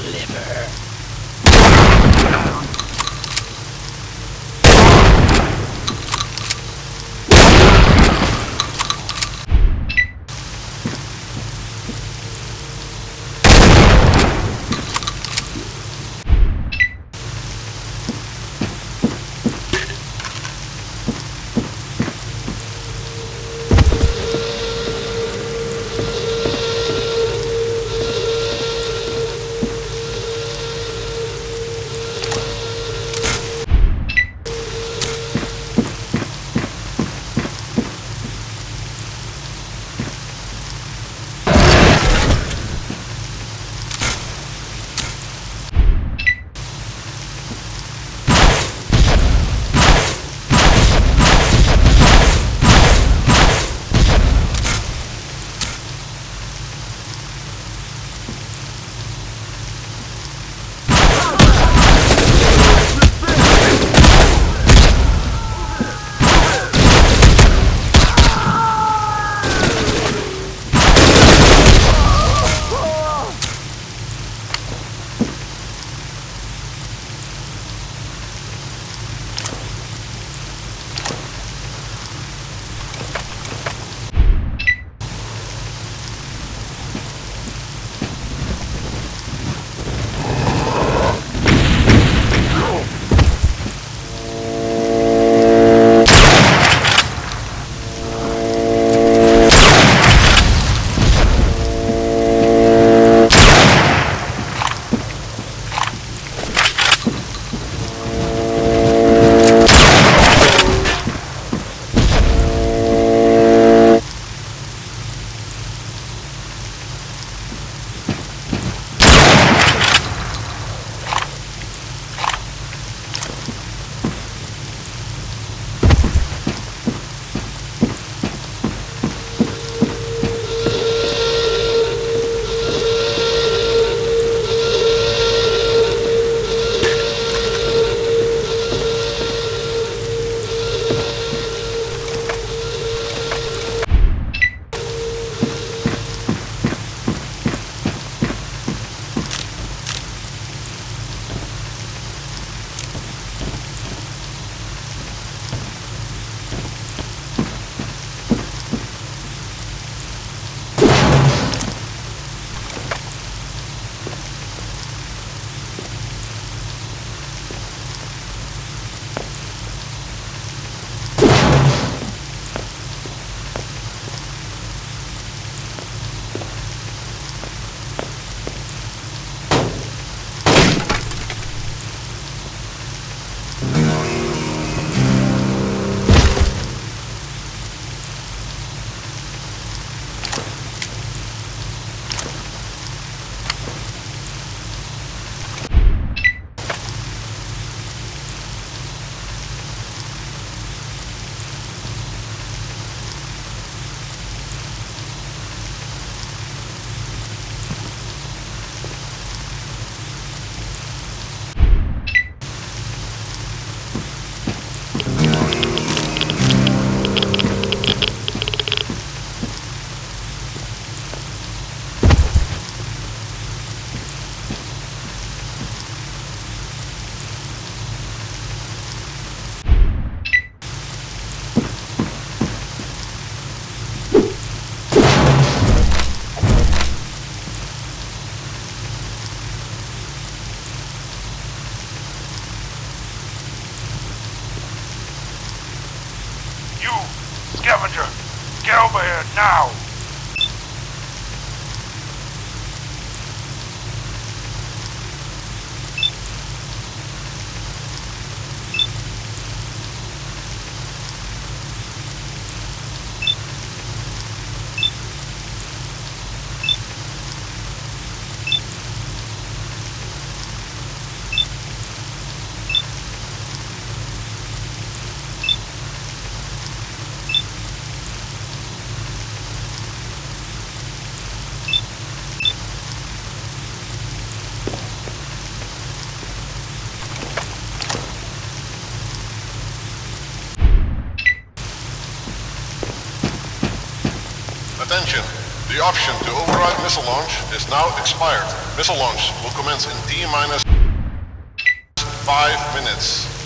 liver. Scavenger! Get over here now! option to override missile launch is now expired. Missile launch will commence in T-minus 5 minutes.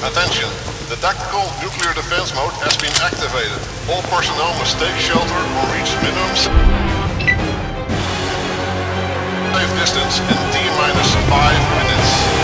Attention, the Tactical nuclear defense mode has been activated. All personnel must take shelter or reach minimum safe distance in T-minus 5 minutes.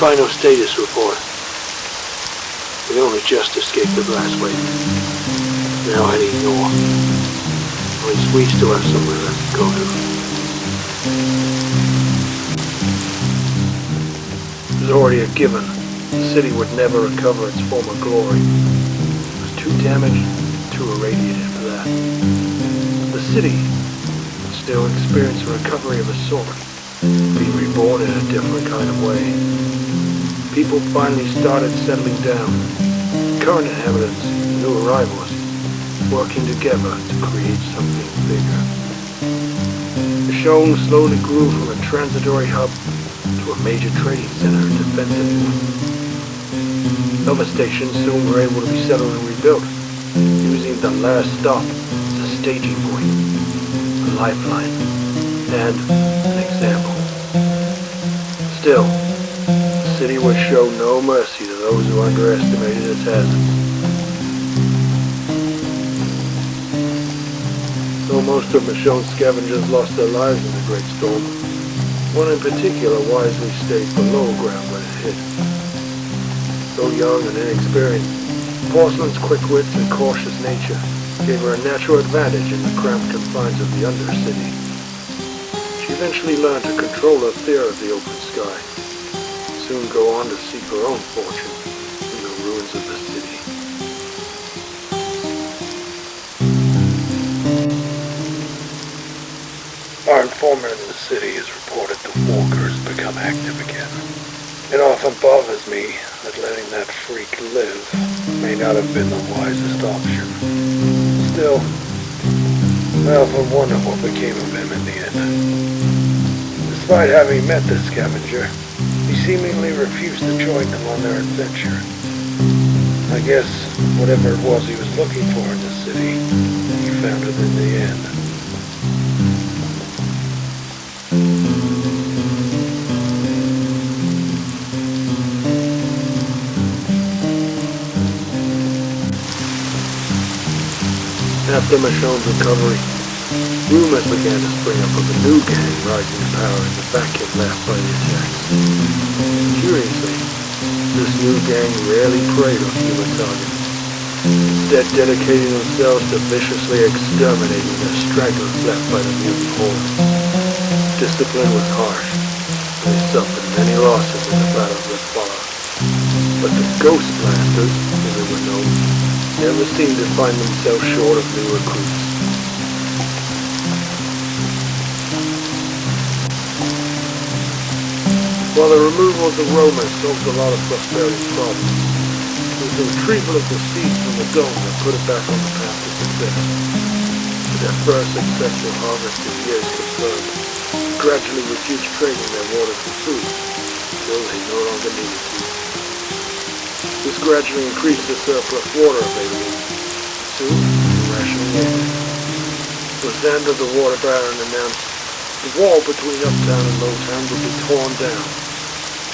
Final status report. We only just escaped the blast wave. Now heading north. At least we still have somewhere left to go to. It was already a given. The city would never recover its former glory. It was too damaged, too irradiated for that. The city still experience a recovery of a sort, being reborn in a different kind of way. People finally started settling down, current inhabitants, new arrivals, working together to create something bigger. The show slowly grew from a transitory hub to a major trading center and defensive one. Other stations soon were able to be settled and rebuilt, using the last stop as a staging point, a lifeline, and an example. Still, the city would show no mercy to those who underestimated its hazards. Though most of Michonne's scavengers lost their lives in the Great Storm, one in particular wisely stayed below ground when it hit. Though young and inexperienced, Porcelain's quick wits and cautious nature gave her a natural advantage in the cramped confines of the Undercity. She eventually learned to control her fear of the open sky, and soon go on to seek her own fortune in the ruins of the city. Our informant in the city has reported the walkers become active again. It often bothers me that letting that freak live may not have been the wisest option. Still, I often wonder what became of him in the end. Despite having met the scavenger, he seemingly refused to join them on their adventure. I guess whatever it was he was looking for in the city, he found it in the end. After Michonne's recovery, rumors began to spring up of a new gang rising to power in the vacuum left by the attacks. Curiously, this new gang rarely preyed on human targets, instead dedicating themselves to viciously exterminating the stragglers left by the mutant horde. Discipline was harsh, and they suffered many losses in the battles that followed. But the Ghost Blasters, as they were known, never seemed to find themselves short of new recruits. While the removal of the Romans solved a lot of Prosperity's problems, it was the retrieval of the seeds from the dome that put it back on the path to success. With their first successful harvest in years confirmed, it gradually reduced trading their water for food, until they no longer needed to. This gradually increased the surplus water available. Soon, the rationing ended. It was then that the water baron announced the wall between Uptown and Lowtown would be torn down,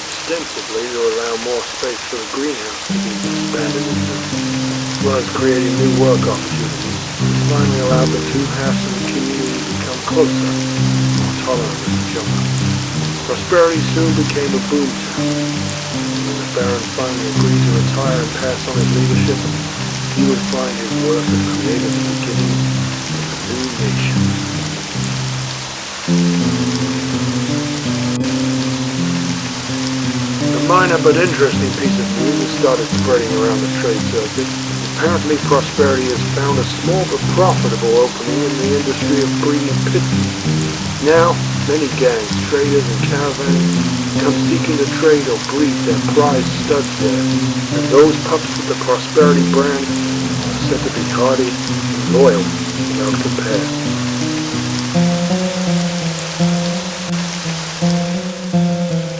ostensibly to allow more space for the greenhouse to be expanded into, as well as creating new work opportunities. This finally allowed the two halves of the community to become closer, more tolerant of each other. Prosperity soon became a boom town. Baron finally agreed to retire and pass on his leadership, he would find his work as created the beginning of a new nation. A minor but interesting piece of news has started spreading around the trade circuit. Apparently Prosperity has found a small but profitable opening in the industry of breeding pit bulls. Now, many gangs, traders, and caravans come seeking to trade or breed their prize studs there, and those pups with the Prosperity brand are said to be hardy and loyal without compare.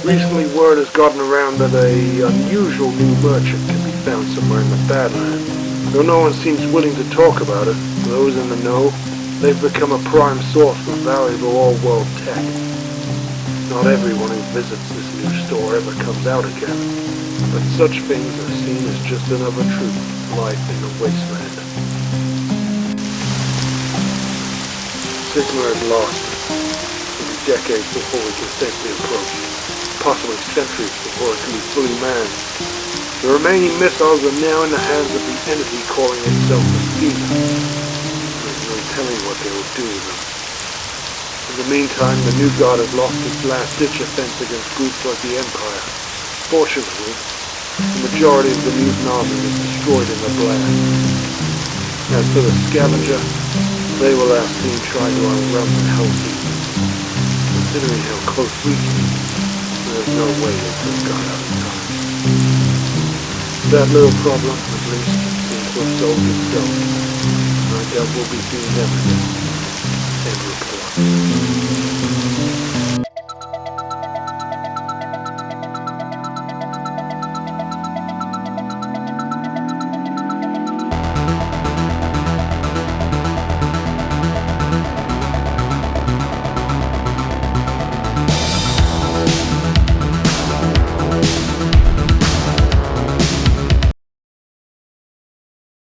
Recently, word has gotten around that a unusual new merchant can be found somewhere in the Badlands. Though no one seems willing to talk about it, those in the know, they've become a prime source for valuable all-world tech. Not everyone who visits this new store ever comes out again, but such things are seen as just another truth of life in the wasteland. Sigma is lost. It'll be decades before we can safely approach, possibly centuries before it can be fully manned. The remaining missiles are now in the hands of the entity calling itself Athena. There's no telling what they will do with them. In the meantime, the new god has lost its last-ditch offense against groups like the Empire. Fortunately, the majority of the mutant army was destroyed in the blast. As for the scavenger, They were last seen trying to outrun the hell demons. Considering how close we came, there's no way they could have got out in time. That little problem, at least, seems to have solved itself. I doubt we'll be seeing them again. End report.